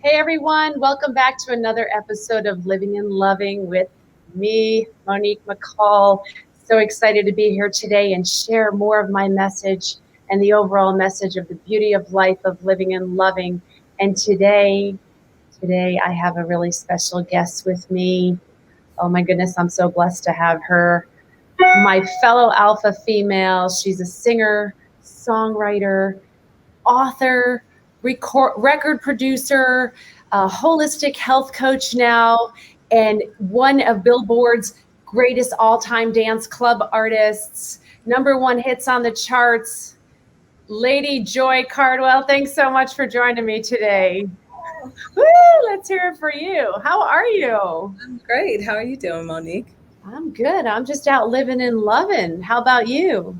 Hey everyone, welcome back to another episode of Living and Loving with me, Monique McCall. So excited to be here today and share more of my message and the overall message of the beauty of life of living and loving. And today I have a really special guest with me. Oh my goodness, I'm so blessed to have her. My fellow alpha female. She's a singer, songwriter, author, record producer, a holistic health coach now, and one of Billboard's greatest all-time dance club artists, number one hits on the charts, Lady Joi Cardwell. Thanks so much for joining me today. Woo, let's hear it for you. How are you? I'm great. How are you doing, Monique? I'm good. I'm just out living and loving. How about you?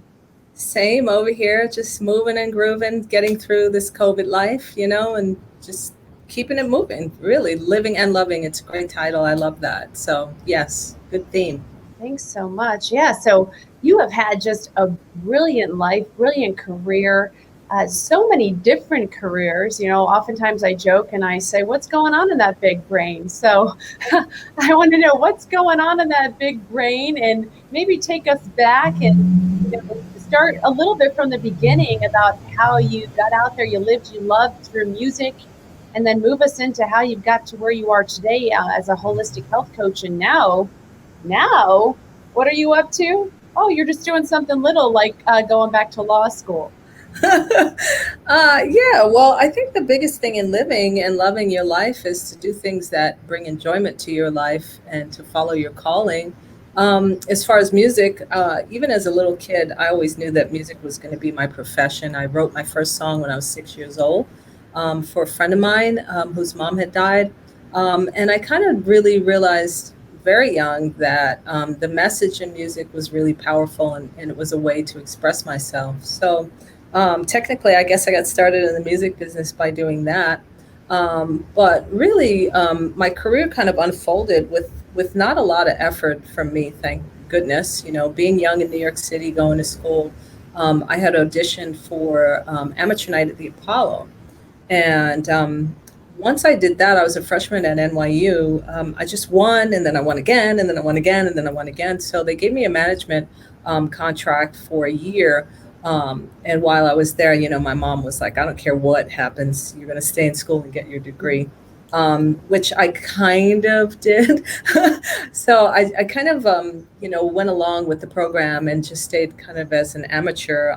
Same over here, just moving and grooving, getting through this COVID life, and just keeping it moving. Really, living and loving. It's a great title. I love that. So, yes, good theme. Thanks so much. Yeah, so you have had just a brilliant life, brilliant career, so many different careers. Oftentimes I joke and I say, what's going on in that big brain? So I want to know what's going on in that big brain and maybe take us back and start a little bit from the beginning about how you got out there, you lived, you loved through music, and then move us into how you've got to where you are today as a holistic health coach. And now, what are you up to? Oh, you're just doing something little like going back to law school. Yeah, well, I think the biggest thing in living and loving your life is to do things that bring enjoyment to your life and to follow your calling. As far as music, even as a little kid, I always knew that music was going to be my profession. I wrote my first song when I was 6 years old for a friend of mine whose mom had died. And I kind of really realized very young that the message in music was really powerful and it was a way to express myself. So technically, I guess I got started in the music business by doing that. But really, my career kind of unfolded with not a lot of effort from me, thank goodness. Being young in New York City, going to school, I had auditioned for Amateur Night at the Apollo. And once I did that, I was a freshman at NYU. I just won, and then I won again, and then I won again, and then I won again. So they gave me a management contract for a year. And while I was there, my mom was like, I don't care what happens, you're going to stay in school and get your degree, which I kind of did. So I kind of, went along with the program and just stayed kind of as an amateur.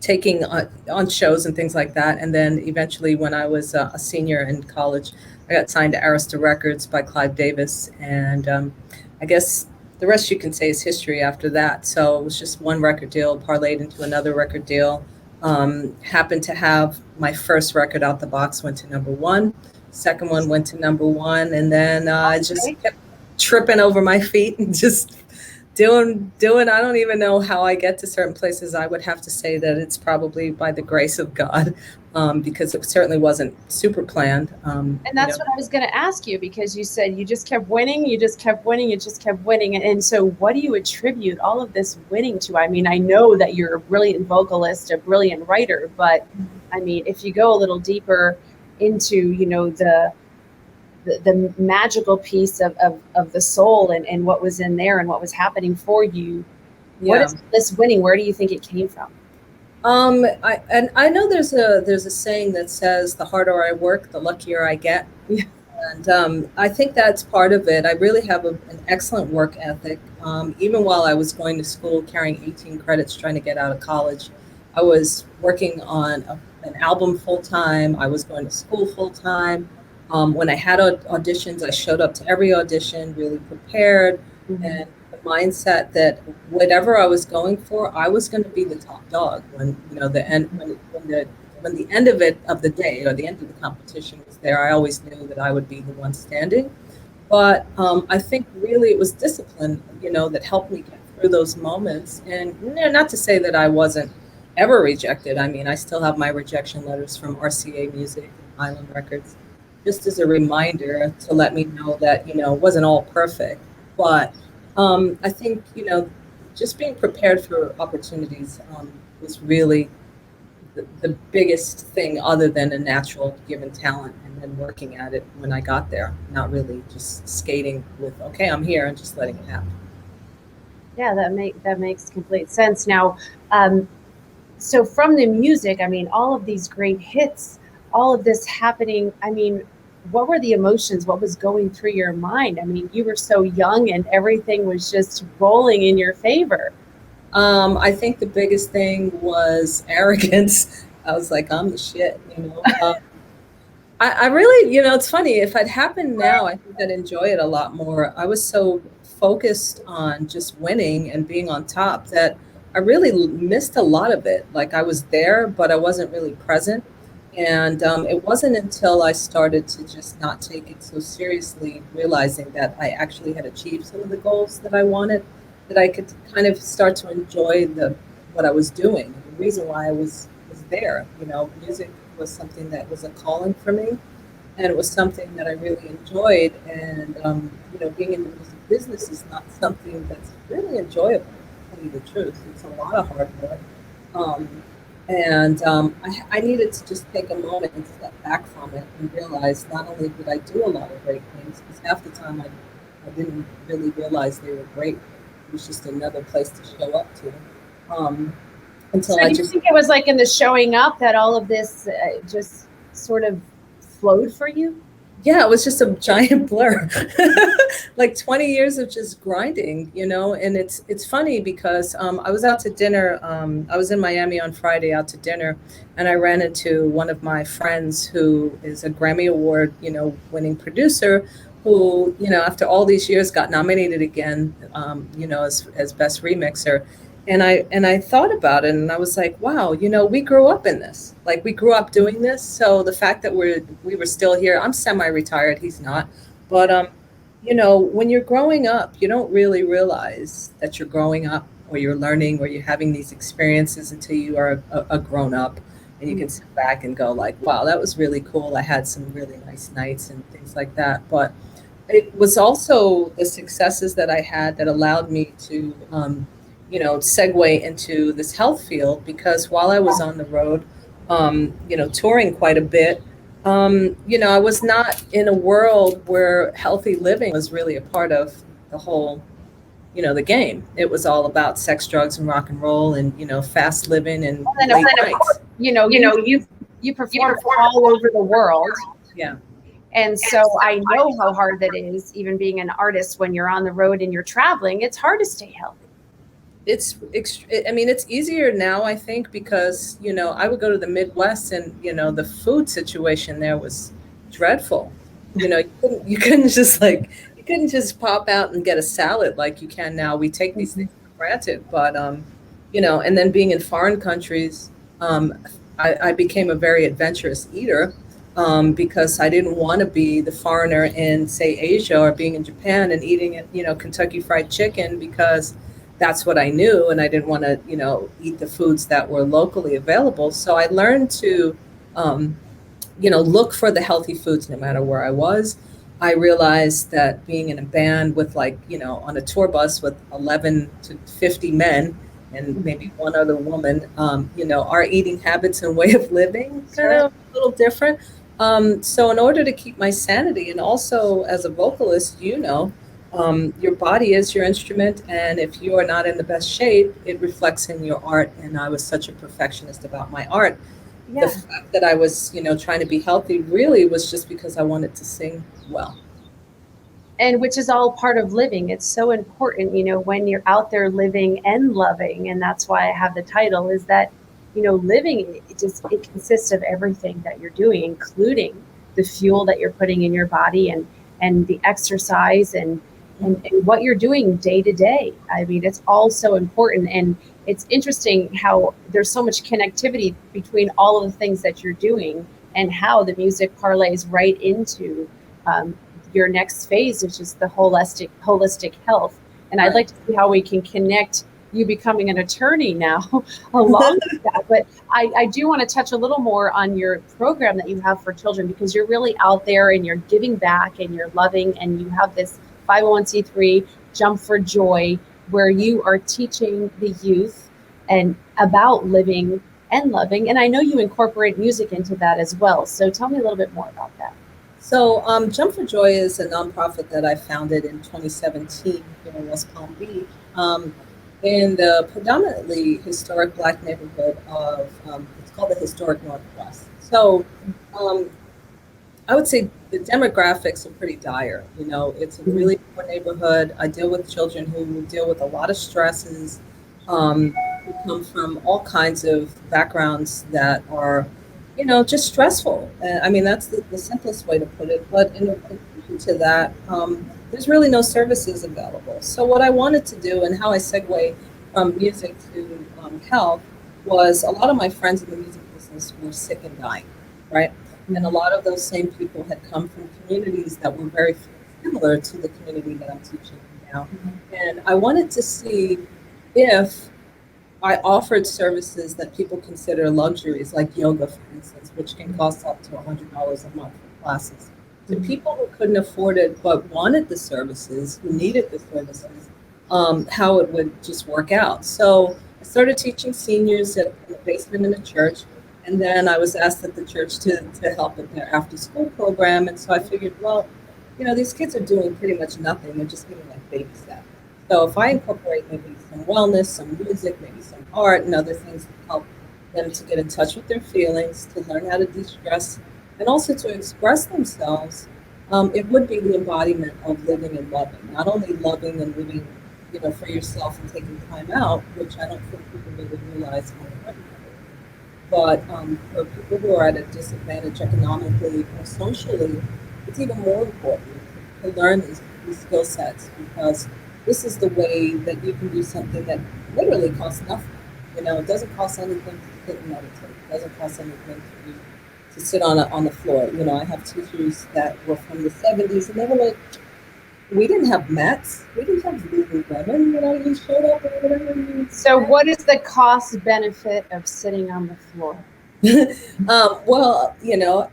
Taking on shows and things like that. And then eventually, when I was a senior in college, I got signed to Arista Records by Clive Davis. And I guess the rest you can say is history after that. So it was just one record deal, parlayed into another record deal. Happened to have my first record out the box, went to number one. Second one went to number one. And then I just kept tripping over my feet and just doing I don't even know how I get to certain places. I would have to say that it's probably by the grace of God, because it certainly wasn't super planned. And that's what I was going to ask you, because you said you just kept winning, you just kept winning, you just kept winning. And so what do you attribute all of this winning to? I mean, I know that you're a brilliant vocalist, a brilliant writer, but I mean, if you go a little deeper into, the magical piece of the soul and what was in there and what was happening for you. Yeah. What is this winning? Where do you think it came from? I know there's a saying that says the harder I work, the luckier I get. Yeah. And I think that's part of it. I really have an excellent work ethic. Even while I was going to school, carrying 18 credits, trying to get out of college, I was working on an album full time. I was going to school full time. When I had auditions, I showed up to every audition really prepared, and the mindset that whatever I was going for, I was going to be the top dog when the end when the end of the day or the end of the competition was there. I always knew that I would be the one standing. But I think really it was discipline, that helped me get through those moments. And not to say that I wasn't ever rejected. I mean, I still have my rejection letters from RCA Music and Island Records, just as a reminder to let me know that, it wasn't all perfect. But I think, just being prepared for opportunities was really the biggest thing, other than a natural given talent. And and working at it when I got there, not really just skating with, okay, I'm here and just letting it happen. Yeah, that makes complete sense. Now, um, so from the music, I mean, all of these great hits, all of this happening, I mean, what were the emotions? What was going through your mind? I mean, you were so young and everything was just rolling in your favor. I think the biggest thing was arrogance. I was like, I'm the shit, you know. I really, it's funny. If it happened now, I think I'd enjoy it a lot more. I was so focused on just winning and being on top that I really missed a lot of it. Like I was there, but I wasn't really present. And it wasn't until I started to just not take it so seriously, realizing that I actually had achieved some of the goals that I wanted, that I could kind of start to enjoy the what I was doing. The reason why I was there. Music was something that was a calling for me, and it was something that I really enjoyed. And being in the music business is not something that's really enjoyable. To tell you the truth, it's a lot of hard work. Um, and I needed to just take a moment and step back from it and realize not only did I do a lot of great things, because half the time I didn't really realize they were great. It was just another place to show up to. Um, until So I do you just think it was like in the showing up that all of this just sort of flowed for you? Yeah, it was just a giant blur. Like 20 years of just grinding, and it's funny because I was out to dinner. I was in Miami on Friday out to dinner, and I ran into one of my friends who is a Grammy Award, winning producer who, after all these years got nominated again, as best remixer. And I thought about it and I was like, wow, we grew up in this. Like we grew up doing this. So the fact that we were still here, I'm semi-retired, he's not. But when you're growing up, you don't really realize that you're growing up or you're learning or you're having these experiences until you are a grown up and you can sit back and go like, wow, that was really cool. I had some really nice nights and things like that. But it was also the successes that I had that allowed me to, segue into this health field because while I was on the road, touring quite a bit, I was not in a world where healthy living was really a part of the whole, the game. It was all about sex, drugs, and rock and roll, and fast living and And then, late of nights. course, you perform all over the world. Yeah. And so I know how hard that is, even being an artist, when you're on the road and you're traveling, it's hard to stay healthy. I mean, it's easier now, I think, because, I would go to the Midwest and, the food situation there was dreadful. You couldn't just you couldn't just pop out and get a salad like you can now. We take these things for granted, but, and then being in foreign countries, um, I became a very adventurous eater. Because I didn't want to be the foreigner in, say, Asia or being in Japan and eating, Kentucky Fried Chicken because that's what I knew, and I didn't want to, eat the foods that were locally available. So I learned to, um, look for the healthy foods no matter where I was. I realized that being in a band with on a tour bus with 11 to 50 men and maybe one other woman, our eating habits and way of living kind Sure. of a little different. So in order to keep my sanity and also as a vocalist, your body is your instrument, and if you are not in the best shape, it reflects in your art. And I was such a perfectionist about my art. The Yeah. fact that I was, trying to be healthy really was just because I wanted to sing well. And which is all part of living. It's so important, when you're out there living and loving. And that's why I have the title is that, living, it consists of everything that you're doing, including the fuel that you're putting in your body and the exercise and what you're doing day to day. I mean, it's all so important. And it's interesting how there's so much connectivity between all of the things that you're doing and how the music parlays right into um, your next phase, which is the holistic health. And I'd Right. like to see how we can connect you becoming an attorney now along with that. But I do want to touch a little more on your program that you have for children because you're really out there and you're giving back and you're loving and you have this 501c3 Jump for Joy where you are teaching the youth and about living and loving. And I know you incorporate music into that as well. So tell me a little bit more about that. So, Jump for Joy is a nonprofit that I founded in 2017 here in West Palm Beach, in the predominantly historic Black neighborhood of, it's called the Historic Northwest. So, um, I would say the demographics are pretty dire. You know, it's a Mhm. really poor neighborhood. I deal with children who deal with a lot of stresses, who come from all kinds of backgrounds that are, just stressful. I mean, that's the simplest way to put it. But in addition to that, there's really no services available. So what I wanted to do and how I segue from music to health was a lot of my friends in the music business were sick and dying, right? And a lot of those same people had come from communities that were very similar to the community that I'm teaching now. And I wanted to see if I offered services that people consider luxuries, like yoga, for instance, which can cost up to $100 a month for classes, to people who couldn't afford it but wanted the services, who needed the services, how it would just work out. So I started teaching seniors in the basement in a church, and then I was asked at the church to help with their after school program. And so I figured, well, these kids are doing pretty much nothing. They're just getting like babysat. So if I incorporate maybe some wellness, some music, maybe some art and other things to help them to get in touch with their feelings, to learn how to de-stress, and also to express themselves, it would be the embodiment of living and loving. Not only loving and living, for yourself and taking time out, which I don't think people really realize how important that is. But for people who are at a disadvantage economically or socially, it's even more important to learn these skill sets, because this is the way that you can do something that literally costs nothing. It doesn't cost anything to sit and meditate. It doesn't cost anything to sit on the floor. I have teachers that were from the 70s, and they were like, we didn't have mats. We didn't have Lululemon. You showed up and whatever you So, what is the cost benefit of sitting on the floor? Well,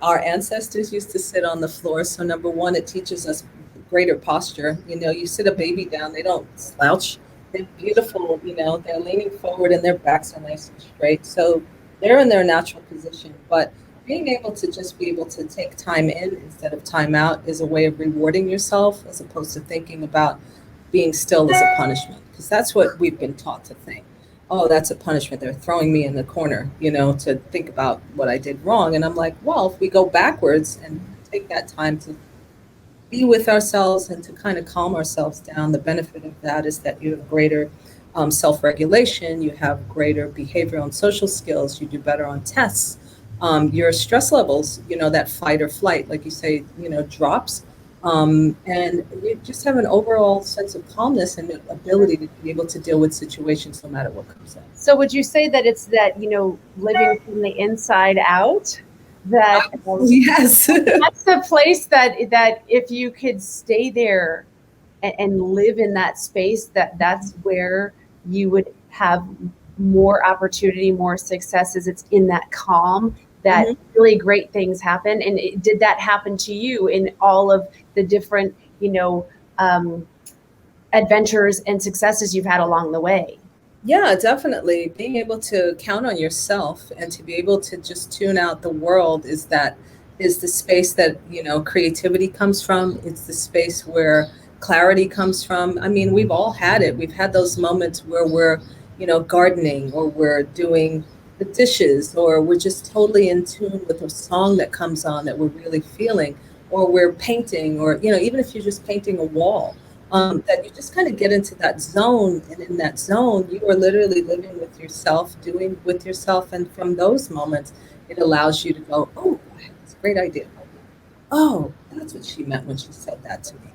our ancestors used to sit on the floor. So number one, it teaches us greater posture. You sit a baby down, they don't slouch. They're beautiful, they're leaning forward and their backs are nice and straight. So they're in their natural position. But being able to just be able to take time in instead of time out is a way of rewarding yourself, as opposed to thinking about being still as a punishment. Because that's what we've been taught to think. Oh, that's a punishment. They're throwing me in the corner, to think about what I did wrong. And I'm like, well, if we go backwards and take that time to be with ourselves and to kind of calm ourselves down, the benefit of that is that you have greater self-regulation, you have greater behavioral and social skills, you do better on tests. Your stress levels, that fight or flight, like you say, drops. And you just have an overall sense of calmness and ability to be able to deal with situations no matter what comes up. So, would you say that it's that, living from the inside out, that Yes. that's the place that if you could stay there and live in that space, that's where you would have more opportunity, more successes. It's in that calm that Mhm. really great things happen. And did that happen to you in all of the different, um, adventures and successes you've had along the way? Yeah, definitely. Being able to count on yourself and to be able to just tune out the world is the space that, creativity comes from. It's the space where clarity comes from. I mean, we've all had it. We've had those moments where we're, gardening, or we're doing the dishes, or we're just totally in tune with a song that comes on that we're really feeling, or we're painting, or, even if you're just painting a wall, that you just kind of get into that zone. And in that zone, you are literally living with yourself, doing with yourself. And from those moments, it allows you to go, oh, I have this great idea. Oh, that's what she meant when she said that to me.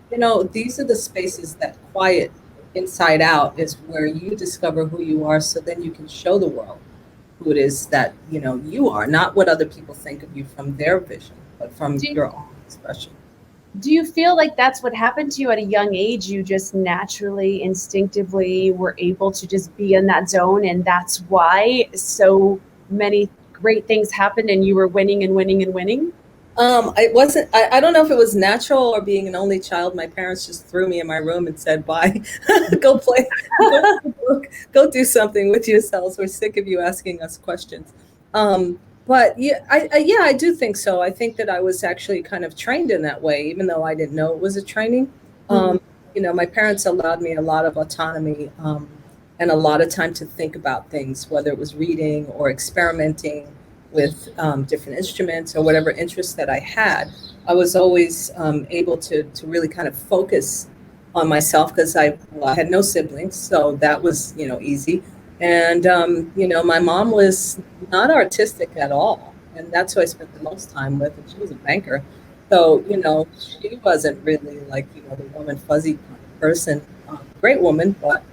These are the spaces that quiet inside out is where you discover who you are. So then you can show the world who it is that, you are, not what other people think of you from their vision, but from Do your own expression. do you feel like that's what happened to you at a young age? You just naturally, instinctively were able to just be in that zone, and that's why so many great things happened and you were winning and winning and winning? I wasn't, I don't know if it was natural or being an only child. My parents just threw me in my room and said, bye, go play, go read a book, go do something with yourselves. We're sick of you asking us questions. But yeah, I do think so. I think that I was actually kind of trained in that way, even though I didn't know it was a training. Mhm. Um, my parents allowed me a lot of autonomy, and a lot of time to think about things, whether it was reading or experimenting with different instruments or whatever interests that I had. I was always able to really kind of focus on myself because I had no siblings, so that was easy. And my mom was not artistic at all. And that's who I spent the most time with. And she was a banker. So, she wasn't really like, the warm and fuzzy kind of person. Great woman, but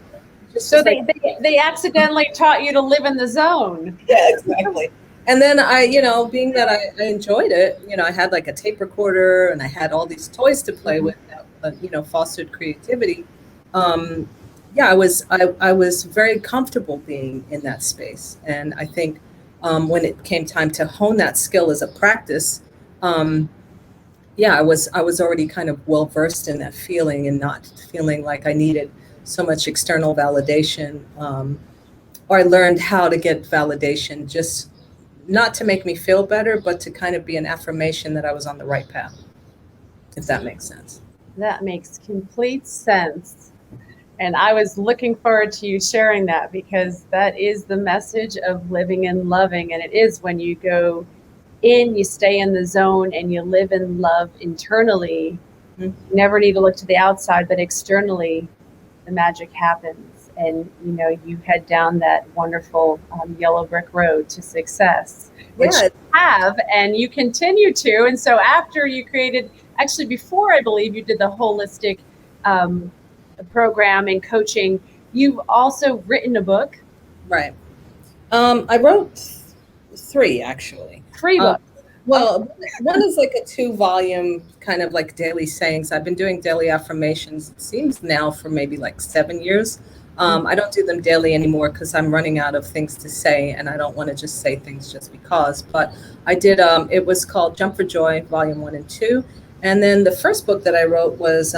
just So was like, they accidentally taught you to live in the zone. yeah, exactly. And then being that I enjoyed it, I had like a tape recorder and I had all these toys to play with that, fostered creativity. Um, yeah, I was very comfortable being in that space. And I think when it came time to hone that skill as a practice, um, yeah, I was already kind of well versed in that feeling and not feeling like I needed so much external validation. Or I learned how to get validation, just not to make me feel better, but to kind of be an affirmation that I was on the right path, if that makes sense. That makes complete sense. And I was looking forward to you sharing that because that is the message of living and loving. And it is when you go in, you stay in the zone and you live in love internally. Mhm. You never need to look to the outside, but externally, the magic happens. And you head down that wonderful yellow brick road to success, which Yeah, you have and you continue to. And so after you created, actually before I believe you did the holistic um, program and coaching, you've also written a book, right. I wrote three actually. three Um, books. Okay. well, one is like a 2-volume kind of like daily sayings. I've been doing daily affirmations, it seems now for maybe like 7 years. I don't do them daily anymore because I'm running out of things to say and I don't want to just say things just because. But I did, it was called Jump for Joy, Volume 1 and 2. And then the first book that I wrote was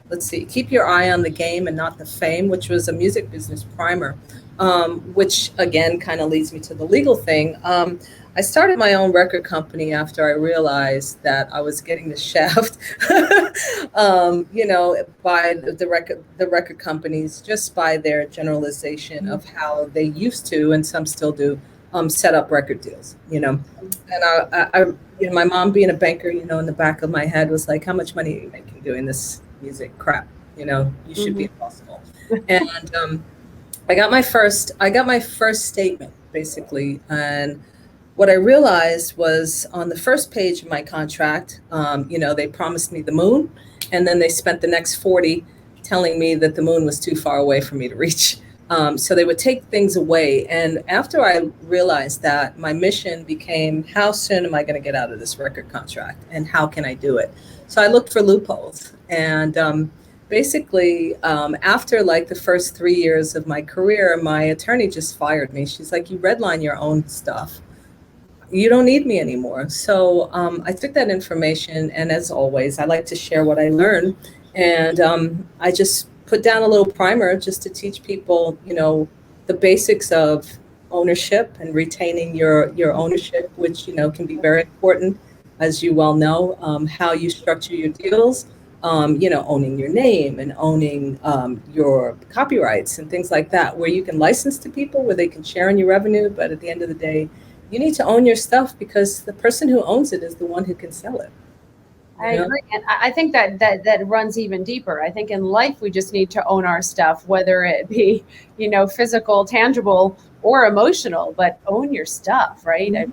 let's see, Keep Your Eye on the Game and Not the Fame, which was a music business primer, which again kind of leads me to the legal thing. I started my own record company after I realized that I was getting the shaft, by the record companies just by their generalization of how they used to, and some still do, set up record deals. And my mom being a banker, in the back of my head was like, how much money are you making doing this music crap? You should be Mhm. impossible. And I got my first statement basically, and what I realized was on the first page of my contract, they promised me the moon, and then they spent the next 40 telling me that the moon was too far away for me to reach. So they would take things away. And after I realized that, my mission became, how soon am I going to get out of this record contract? And how can I do it? So I looked for loopholes. And basically, after like the first 3 years of my career, my attorney just fired me. She's like, you redline your own stuff, you don't need me anymore. So I took that information, and as always, I like to share what I learn. And I just put down a little primer just to teach people, the basics of ownership and retaining your ownership, which can be very important, as you well know. How you structure your deals, owning your name and owning your copyrights and things like that, where you can license to people, where they can share in your revenue, but at the end of the day, you need to own your stuff because the person who owns it is the one who can sell it. You I know? agree, and I think that runs even deeper. I think in life we just need to own our stuff, whether it be physical, tangible, or emotional. But own your stuff, right? Mhm.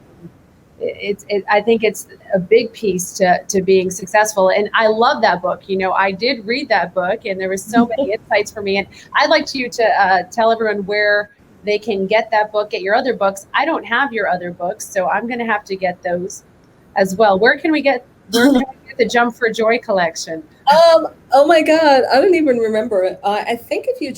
I think it's a big piece to being successful. And I love that book. I did read that book, and there was so many insights for me. And I'd like you to tell everyone where they can get that book, get your other books. I don't have your other books, so I'm going to have to get those as well. Where can we get the Jump for Joy collection? Oh my God, I don't even remember it. I think if you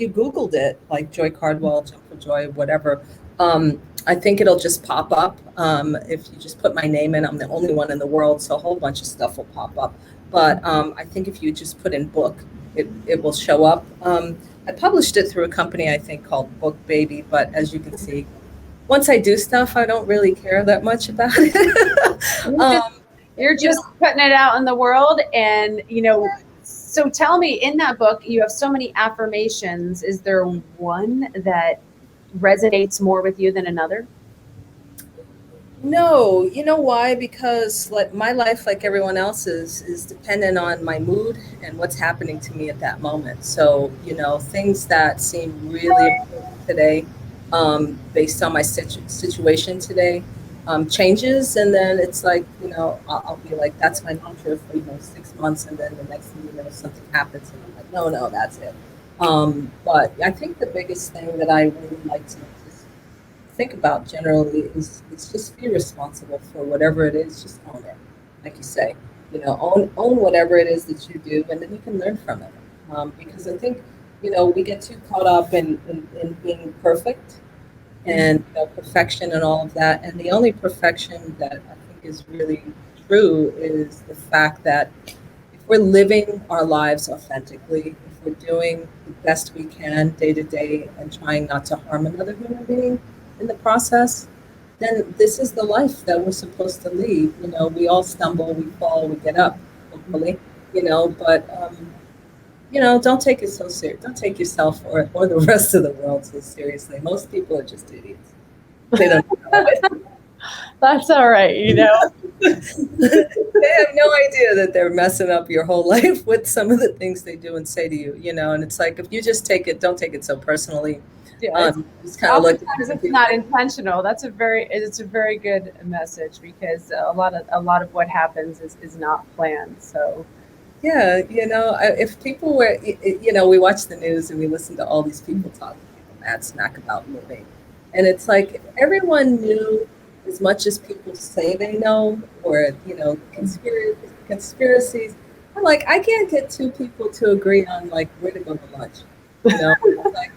Googled it, like Joy Cardwell, Jump for Joy, whatever, I think it'll just pop up. If you just put my name in, I'm the only one in the world, so a whole bunch of stuff will pop up. But I think if you just put in book, it will show up. I published it through a company I think called Book Baby, but as you can see, once I do stuff, I don't really care that much about it. You're just, you're You just putting it out in the world. And, so tell me, in that book, you have so many affirmations. Is there one that resonates more with you than another? No, you know why? Because like my life, like everyone else's, is dependent on my mood and what's happening to me at that moment. So, things that seem really important today, based on my situation today, changes, and then it's like, I'll be like, that's my mantra for 6 months, and then the next thing you know, something happens, and I'm like, no, no, that's it. But I think the biggest thing that I really like to just think about generally is it's just be responsible for whatever it is. Just own it, like you say. Own whatever it is that you do, and then you can learn from it. Because I think we get too caught up in being perfect and perfection and all of that. And the only perfection that I think is really true is the fact that if we're living our lives authentically, if we're doing the best we can day to day and trying not to harm another human being in the process, then this is the life that we're supposed to lead. We all stumble, we fall, we get up, hopefully, but don't take it so serious. Don't take yourself or the rest of the world so seriously. Most people are just idiots. They don't know it. That's all right. They have no idea that they're messing up your whole life with some of the things they do and say to you, and it's like, if you just don't take it so personally. Yeah, Just kind of look oftentimes it's not intentional. It's a very good message, because a lot of what happens is not planned. So yeah, if people were, we watch the news and we listen to all these people talking mad smack about living. And it's like, if everyone knew as much as people say they know, or, conspiracies, I'm like, I can't get two people to agree on like where to go to lunch. Like,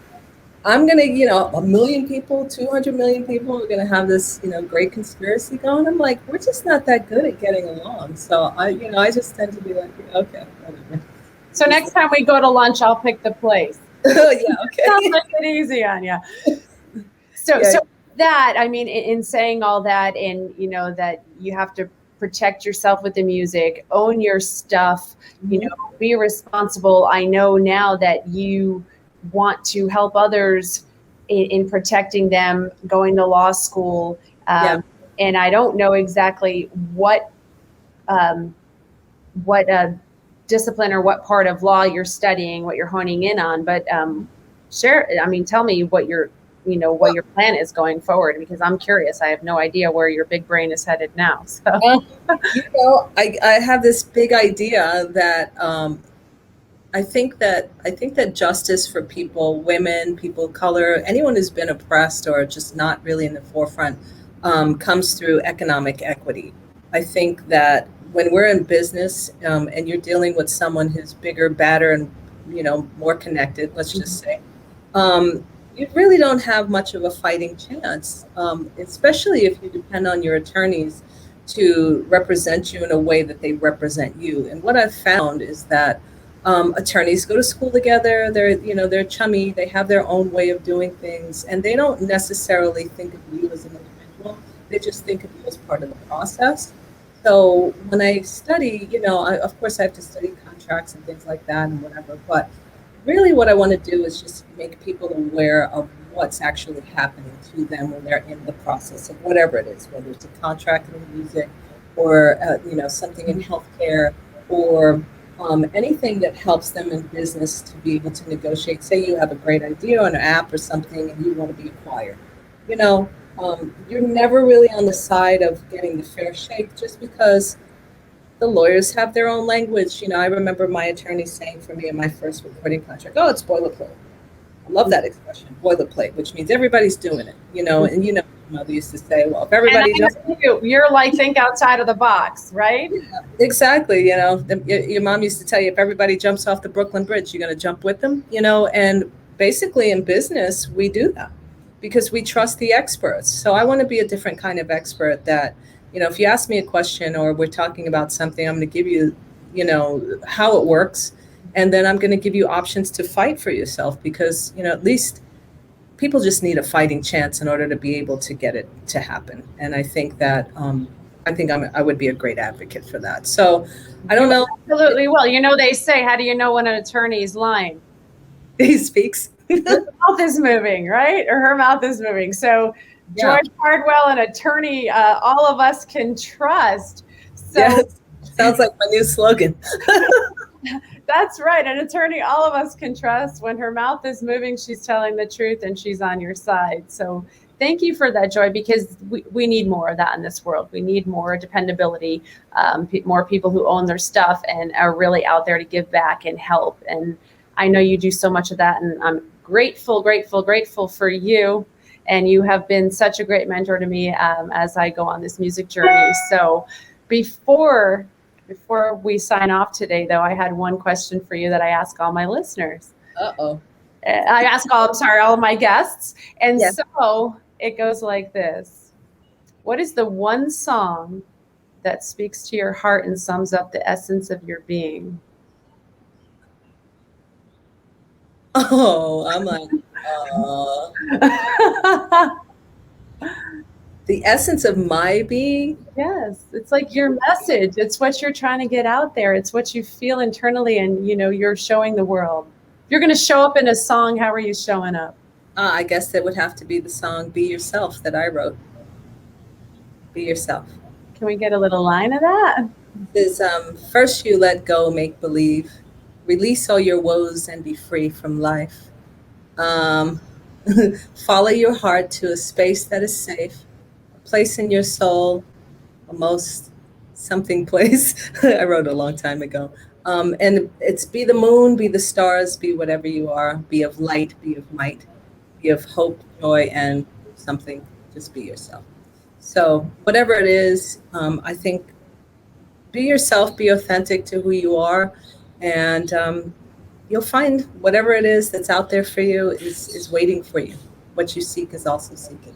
I'm going to, a million people, 200 million people are going to have this, great conspiracy going. I'm like, we're just not that good at getting along. So I just tend to be like, okay, whatever. so next time we go to lunch, I'll pick the place. Yeah, okay. I'll make it easy on you. So, Yeah. so that, I mean, in saying all that, and that you have to protect yourself with the music, own your stuff, be responsible. I know now that you want to help others in protecting them, going to law school, Yeah. and I don't know exactly um, what discipline or what part of law you're studying, what you're honing in on, but share. I mean, tell me what your plan is going forward, because I'm curious. I have no idea where your big brain is headed now. So I have this big idea that I think that justice for people, women, people of color, anyone who's been oppressed or just not really in the forefront, comes through economic equity. I think that when we're in business, and you're dealing with someone who's bigger, badder, and more connected, let's just say, you really don't have much of a fighting chance, especially if you depend on your attorneys to represent you in a way that they represent you. And what I've found is that attorneys go to school together. They're chummy. They have their own way of doing things, and they don't necessarily think of you as an individual. They just think of you as part of the process. So when I study, of course I have to study contracts and things like that and whatever. But really, what I want to do is just make people aware of what's actually happening to them when they're in the process of whatever it is, whether it's a contract in music, or something in healthcare, or anything that helps them in business to be able to negotiate. Say you have a great idea on an app or something and you want to be acquired. You're never really on the side of getting the fair shake, just because the lawyers have their own language. I remember my attorney saying for me in my first recording contract, "Oh, it's boilerplate." I love that expression, boilerplate, which means everybody's doing it. And my mother used to say, "Well, if everybody just..." You're like, think outside of the box, right? Yeah, exactly. Your mom used to tell you, if everybody jumps off the Brooklyn Bridge, you're going to jump with them. And basically in business, we do that because we trust the experts. So I want to be a different kind of expert that, if you ask me a question or we're talking about something, I'm going to give you, how it works. And then I'm going to give you options to fight for yourself because, at least people just need a fighting chance in order to be able to get it to happen. And I think that I would be a great advocate for that. So I don't know. Absolutely. Well, they say, how do you know when an attorney is lying? He speaks. His mouth is moving, right? Or her mouth is moving. So Yeah. Joi Cardwell, an attorney, all of us can trust. So yes. Sounds like my new slogan. That's right. An attorney all of us can trust. When her mouth is moving, she's telling the truth and she's on your side. So thank you for that, Joi, because we need more of that in this world. We need more dependability, more people who own their stuff and are really out there to give back and help. And I know you do so much of that, and I'm grateful for you. And you have been such a great mentor to me as I go on this music journey. So before we sign off today, though, I had one question for you that I ask all my listeners. Uh-oh. I ask all of my guests. And Yes. So it goes like this. What is the one song that speaks to your heart and sums up the essence of your being? Oh, I'm like, the essence of my being? Yes, it's like your message. It's what you're trying to get out there. It's what you feel internally, and you're showing the world. If you're going to show up in a song, how are you showing up? I guess that would have to be the song Be Yourself that I wrote. Be yourself. Can we get a little line of that? Is first you let go, make believe, release all your woes and be free from life. Follow your heart to a space that is safe, a place in your soul, a most something place. I wrote a long time ago. And it's be the moon, be the stars, be whatever you are, be of light, be of might, be of hope, joy, and something. Just be yourself. So whatever it is, I think be yourself, be authentic to who you are, and you'll find whatever it is that's out there for you is waiting for you. What you seek is also seeking.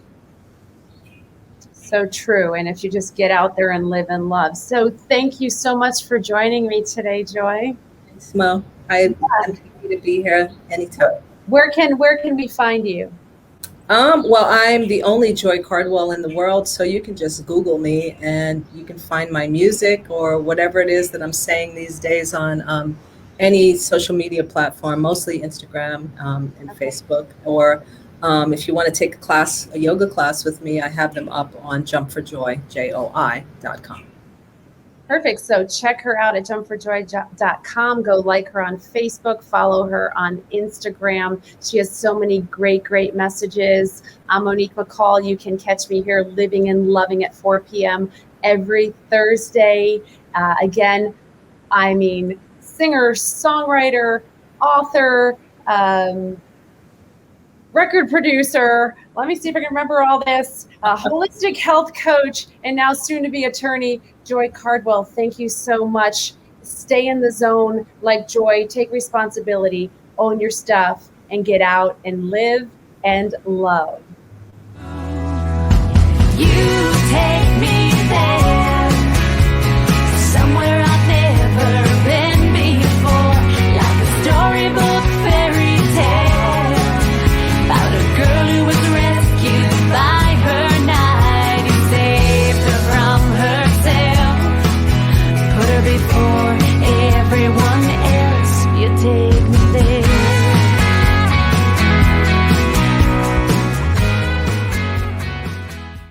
So true. And if you just get out there and live in love. So thank you so much for joining me today, Joi. Thanks, Mo. I'm happy to be here anytime. Where can we find you? Well, I'm the only Joi Cardwell in the world, so you can just Google me and you can find my music or whatever it is that I'm saying these days on any social media platform, mostly Instagram and Facebook. Or if you want to take a yoga class with me, I have them up on jumpforjoy.com. Perfect. So check her out at jumpforjoy.com. Go like her on Facebook, follow her on Instagram. She has so many great messages. I'm Monique McCall. You can catch me here living and loving at 4 p.m. every Thursday. Again, singer, songwriter, author, record producer, let me see if I can remember all this, holistic health coach, and now soon to be attorney, Joi Cardwell. Thank you so much. Stay in the zone like Joi, take responsibility, own your stuff, and get out and live and love. You take me there.